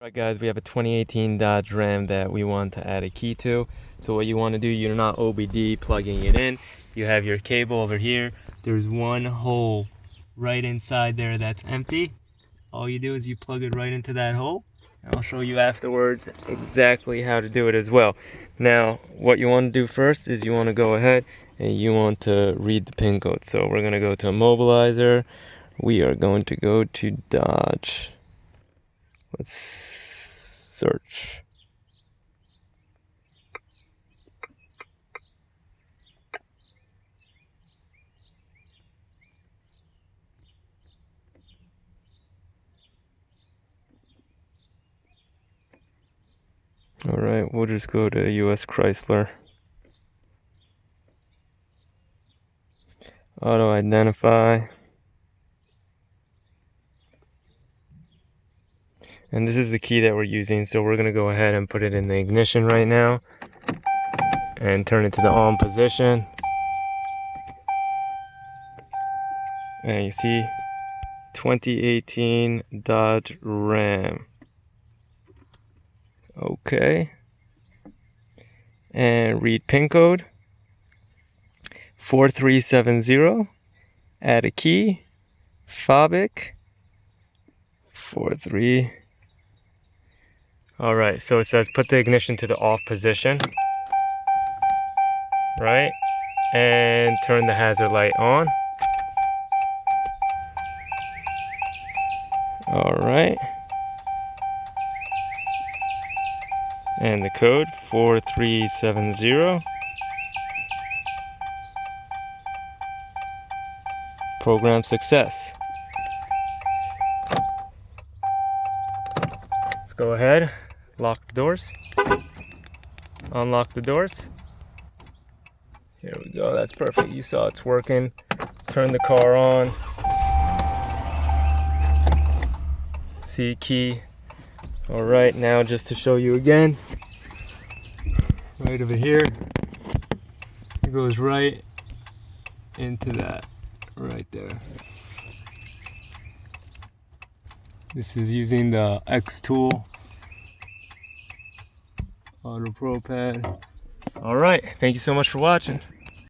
Alright guys, we have a 2018 Dodge Ram that we want to add a key to. So what you want to do, you're not OBD plugging it in. You have your cable over here. There's one hole right inside there that's empty. All you do is you plug it right into that hole. And I'll show you afterwards exactly how to do it as well. Now, what you want to do first is you want to go ahead and you want to read the pin code. So we're going to go to Immobilizer. We are going to go to Dodge. Let's search. All right, we'll just go to US Chrysler. Auto identify. And this is the key that we're using, so we're gonna go ahead and put it in the ignition right now and turn it to the on position. And you see 2018 Dodge Ram. Okay. And read pin code 4370. Add a key. Fabic 43. Alright, so it says put the ignition to the off position, right? And turn the hazard light on. Alright. And the code 4370. Program success. Let's go ahead. Lock the doors. Unlock the doors. Here we go. That's perfect. You saw it's working. Turn the car on. See key. All right, now just to show you again, right over here, it goes right into that, right there. This is using the Xtool Auto Pro Pad. All right, thank you so much for watching.